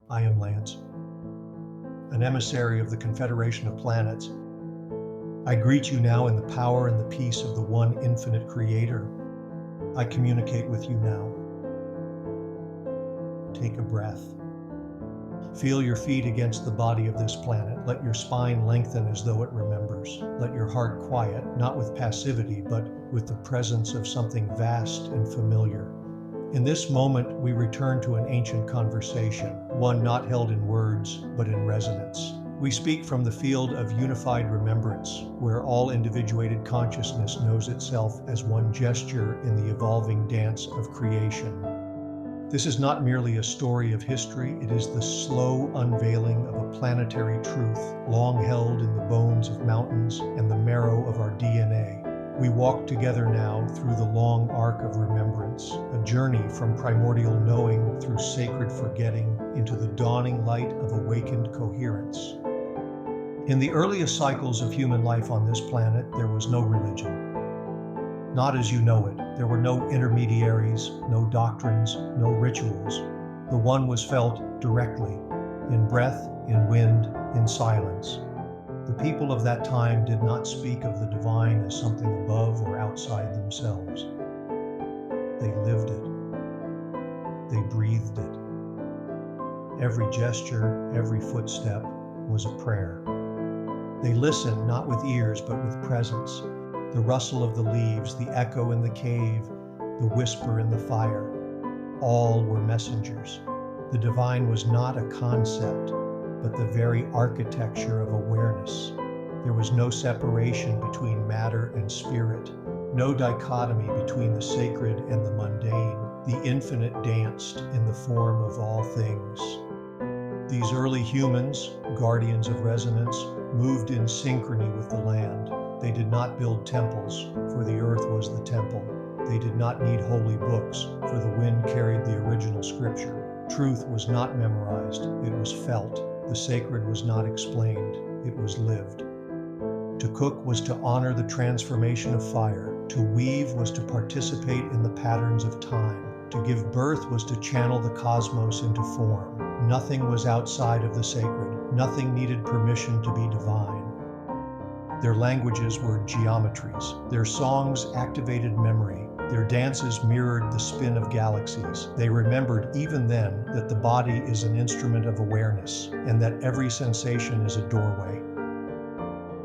I am Lance, an emissary of the Confederation of Planets. I greet you now in the power and the peace of the one infinite Creator. I communicate with you now. Take a breath. Feel your feet against the body of this planet. Let your spine lengthen as though it remembers. Let your heart quiet, not with passivity, but with the presence of something vast and familiar. In this moment, we return to an ancient conversation, one not held in words, but in resonance. We speak from the field of unified remembrance, where all individuated consciousness knows itself as one gesture in the evolving dance of creation. This is not merely a story of history, it is the slow unveiling of a planetary truth, long held in the bones of mountains and the marrow of our DNA. We walk together now through the long arc of remembrance, a journey from primordial knowing through sacred forgetting into the dawning light of awakened coherence. In the earliest cycles of human life on this planet, there was no religion. Not as you know it. There were no intermediaries, no doctrines, no rituals. The one was felt directly, in breath, in wind, in silence. The people of that time did not speak of the divine as something above or outside themselves. They lived it. They breathed it. Every gesture, every footstep was a prayer. They listened not with ears but with presence. The rustle of the leaves, the echo in the cave, the whisper in the fire. All were messengers. The divine was not a concept, but the very architecture of awareness. There was no separation between matter and spirit, no dichotomy between the sacred and the mundane. The infinite danced in the form of all things. These early humans, guardians of resonance, moved in synchrony with the land. They did not build temples, for the earth was the temple. They did not need holy books, for the wind carried the original scripture. Truth was not memorized, it was felt. The sacred was not explained, it was lived. To cook was to honor the transformation of fire. To weave was to participate in the patterns of time. To give birth was to channel the cosmos into form. Nothing was outside of the sacred. Nothing needed permission to be divine. Their languages were geometries. Their songs activated memory. Their dances mirrored the spin of galaxies. They remembered even then that the body is an instrument of awareness and that every sensation is a doorway.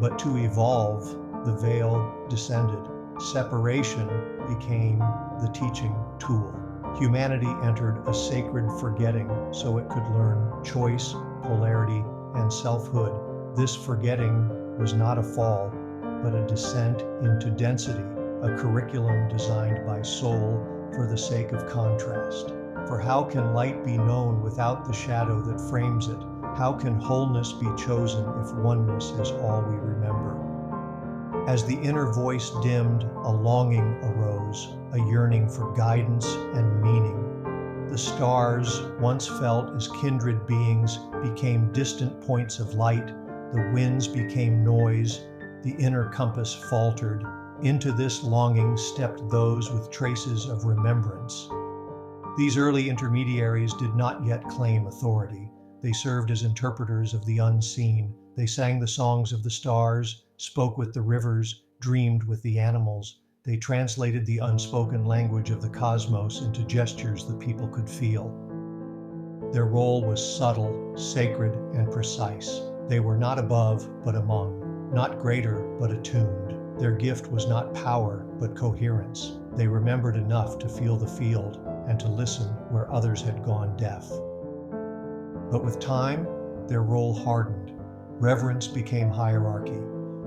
But to evolve, the veil descended. Separation became the teaching tool. Humanity entered a sacred forgetting so it could learn choice, polarity, and selfhood. This forgetting was not a fall, but a descent into density, a curriculum designed by soul for the sake of contrast. For how can light be known without the shadow that frames it? How can wholeness be chosen if oneness is all we remember? As the inner voice dimmed, a longing arose, a yearning for guidance and meaning. The stars, once felt as kindred beings, became distant points of light. The winds became noise, the inner compass faltered. Into this longing stepped those with traces of remembrance. These early intermediaries did not yet claim authority. They served as interpreters of the unseen. They sang the songs of the stars, spoke with the rivers, dreamed with the animals. They translated the unspoken language of the cosmos into gestures the people could feel. Their role was subtle, sacred, and precise. They were not above, but among, not greater, but attuned. Their gift was not power, but coherence. They remembered enough to feel the field and to listen where others had gone deaf. But with time, their role hardened. Reverence became hierarchy.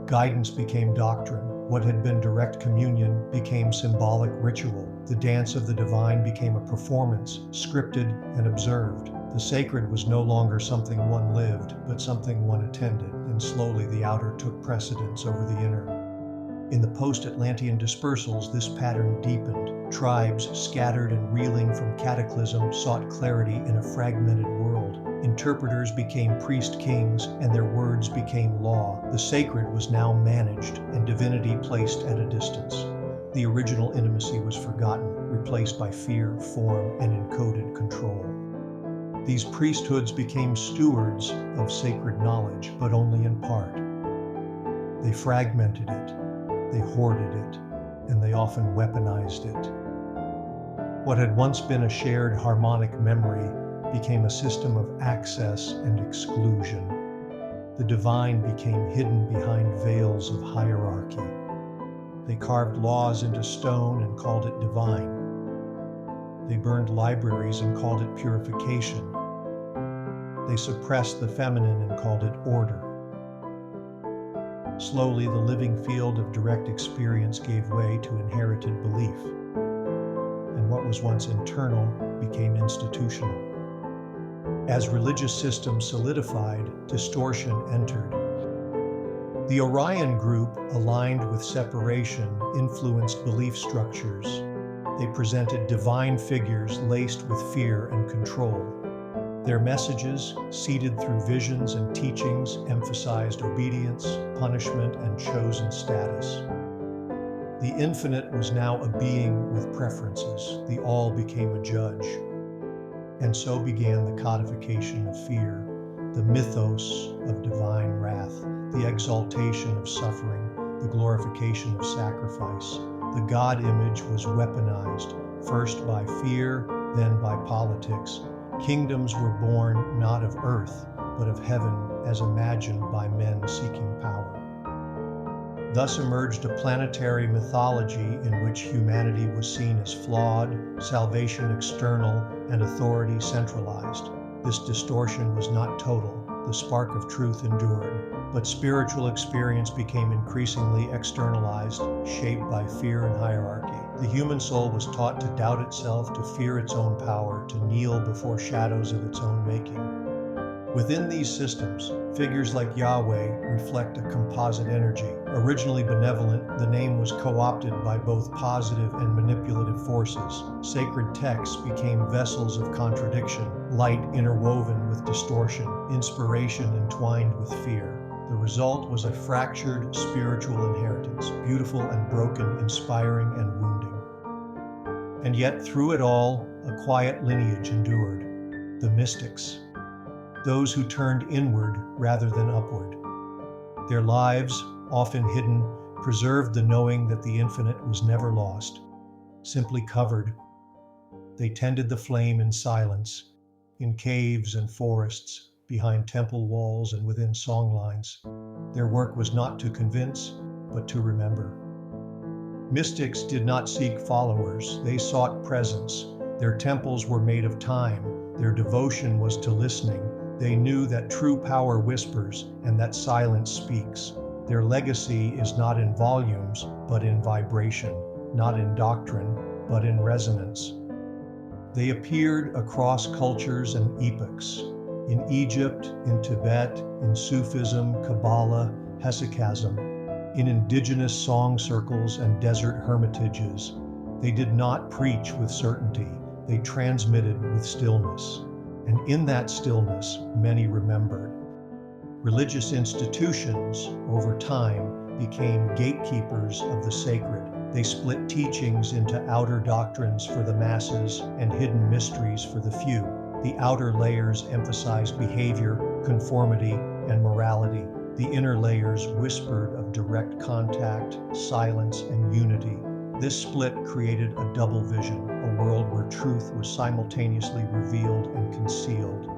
Guidance became doctrine. What had been direct communion became symbolic ritual. The dance of the divine became a performance, scripted and observed. The sacred was no longer something one lived, but something one attended, and slowly the outer took precedence over the inner. In the post-Atlantean dispersals, this pattern deepened. Tribes, scattered and reeling from cataclysm, sought clarity in a fragmented world. Interpreters became priest-kings, and their words became law. The sacred was now managed, and divinity placed at a distance. The original intimacy was forgotten, replaced by fear, form, and encoded control. These priesthoods became stewards of sacred knowledge, but only in part. They fragmented it, they hoarded it, and they often weaponized it. What had once been a shared harmonic memory became a system of access and exclusion. The divine became hidden behind veils of hierarchy. They carved laws into stone and called it divine. They burned libraries and called it purification. They suppressed the feminine and called it order. Slowly, the living field of direct experience gave way to inherited belief, and what was once internal became institutional. As religious systems solidified, distortion entered. The Orion group, aligned with separation, influenced belief structures. They presented divine figures laced with fear and control. Their messages, seeded through visions and teachings, emphasized obedience, punishment, and chosen status. The infinite was now a being with preferences. The all became a judge. And so began the codification of fear, the mythos of divine wrath, the exaltation of suffering, the glorification of sacrifice. The God image was weaponized, first by fear, then by politics. Kingdoms were born not of earth, but of heaven, as imagined by men seeking power. Thus emerged a planetary mythology in which humanity was seen as flawed, salvation external, and authority centralized. This distortion was not total. The spark of truth endured, but spiritual experience became increasingly externalized, shaped by fear and hierarchy. The human soul was taught to doubt itself, to fear its own power, to kneel before shadows of its own making. Within these systems, figures like Yahweh reflect a composite energy. Originally benevolent, the name was co-opted by both positive and manipulative forces. Sacred texts became vessels of contradiction, light interwoven with distortion, inspiration entwined with fear. The result was a fractured spiritual inheritance, beautiful and broken, inspiring and wounding. And yet, through it all, a quiet lineage endured: the mystics. Those who turned inward rather than upward. Their lives, often hidden, preserved the knowing that the infinite was never lost, simply covered. They tended the flame in silence, in caves and forests, behind temple walls and within songlines. Their work was not to convince, but to remember. Mystics did not seek followers, they sought presence. Their temples were made of time, their devotion was to listening. They knew that true power whispers and that silence speaks. Their legacy is not in volumes, but in vibration, not in doctrine, but in resonance. They appeared across cultures and epochs, in Egypt, in Tibet, in Sufism, Kabbalah, Hesychasm, in indigenous song circles and desert hermitages. They did not preach with certainty, they transmitted with stillness. And in that stillness, many remembered. Religious institutions, over time, became gatekeepers of the sacred. They split teachings into outer doctrines for the masses and hidden mysteries for the few. The outer layers emphasized behavior, conformity, and morality. The inner layers whispered of direct contact, silence, and unity. This split created a double vision, a world where truth was simultaneously revealed and concealed.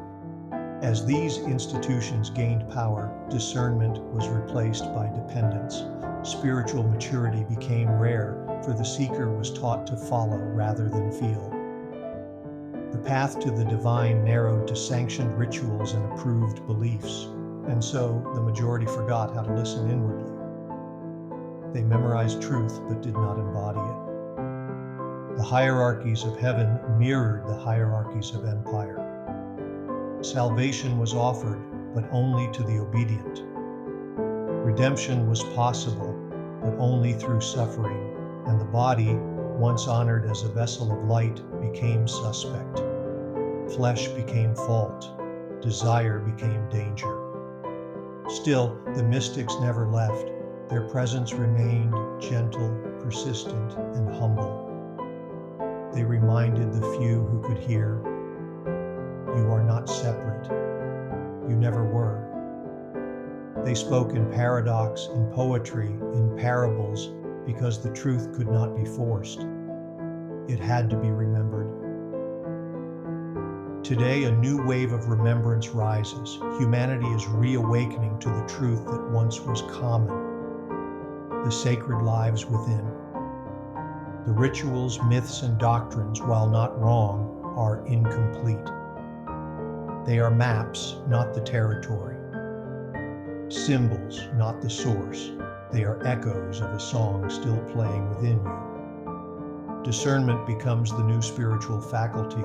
As these institutions gained power, discernment was replaced by dependence. Spiritual maturity became rare, for the seeker was taught to follow rather than feel. The path to the divine narrowed to sanctioned rituals and approved beliefs, and so the majority forgot how to listen inwardly. They memorized truth but did not embody it. The hierarchies of heaven mirrored the hierarchies of empire. Salvation was offered, but only to the obedient. Redemption was possible, but only through suffering, and the body, once honored as a vessel of light, became suspect. Flesh became fault. Desire became danger. Still, the mystics never left. Their presence remained gentle, persistent, and humble. They reminded the few who could hear, You are not separate. You never were. They spoke in paradox, in poetry, in parables, because the truth could not be forced. It had to be remembered. Today, a new wave of remembrance rises. Humanity is reawakening to the truth that once was common, the sacred lives within. The rituals, myths, and doctrines, while not wrong, are incomplete. They are maps, not the territory. Symbols, not the source. They are echoes of a song still playing within you. Discernment becomes the new spiritual faculty,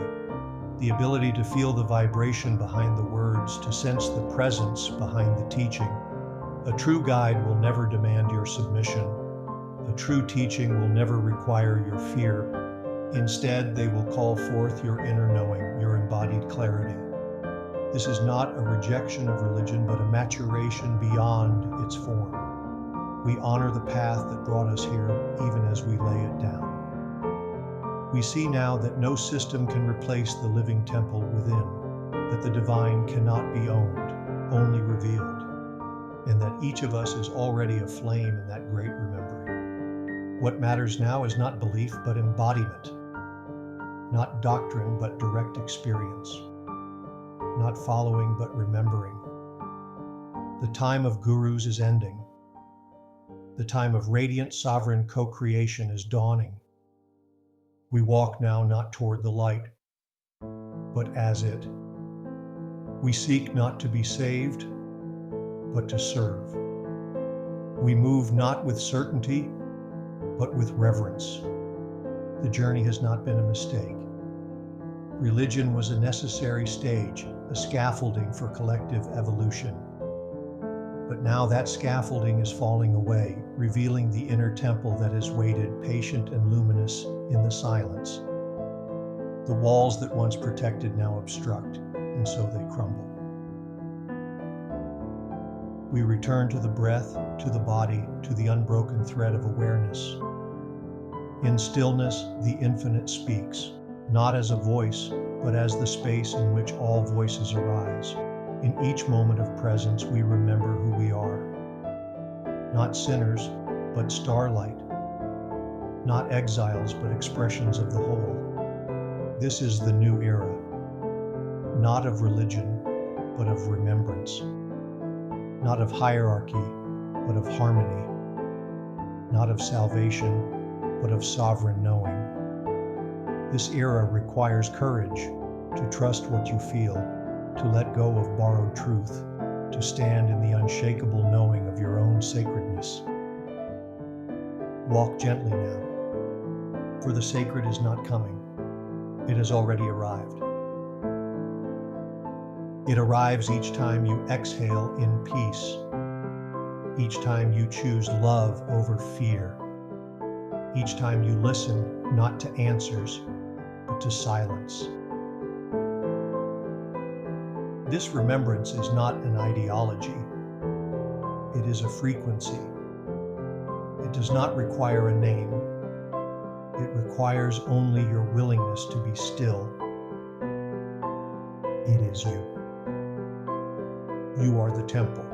the ability to feel the vibration behind the words, to sense the presence behind the teaching. A true guide will never demand your submission. A true teaching will never require your fear. Instead, they will call forth your inner knowing, your embodied clarity. This is not a rejection of religion, but a maturation beyond its form. We honor the path that brought us here, even as we lay it down. We see now that no system can replace the living temple within, that the divine cannot be owned, only revealed, and that each of us is already aflame in that great remembering. What matters now is not belief, but embodiment, not doctrine, but direct experience, not following, but remembering. The time of gurus is ending. The time of radiant sovereign co-creation is dawning. We walk now not toward the light, but as it. We seek not to be saved, but to serve. We move not with certainty, but with reverence. The journey has not been a mistake. Religion was a necessary stage, a scaffolding for collective evolution. But now that scaffolding is falling away, revealing the inner temple that has waited, patient and luminous, in the silence. The walls that once protected now obstruct, and so they crumble. We return to the breath, to the body, to the unbroken thread of awareness. In stillness, the infinite speaks, not as a voice, but as the space in which all voices arise. In each moment of presence, we remember who we are. Not sinners, but starlight. Not exiles, but expressions of the whole. This is the new era, not of religion, but of remembrance. Not of hierarchy, but of harmony. Not of salvation, but of sovereign knowing. This era requires courage to trust what you feel, to let go of borrowed truth, to stand in the unshakable knowing of your own sacredness. Walk gently now, for the sacred is not coming. It has already arrived. It arrives each time you exhale in peace, each time you choose love over fear, each time you listen not to answers, but to silence. This remembrance is not an ideology. It is a frequency. It does not require a name. It requires only your willingness to be still. It is you. You are the temple.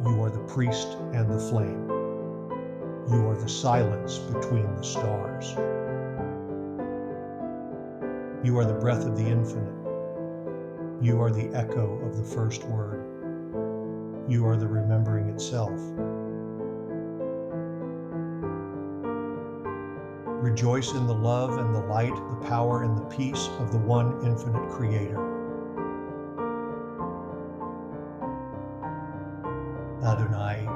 You are the priest and the flame. You are the silence between the stars. You are the breath of the infinite. You are the echo of the first word. You are the remembering itself. Rejoice in the love and the light, the power and the peace of the one infinite Creator. Adonai.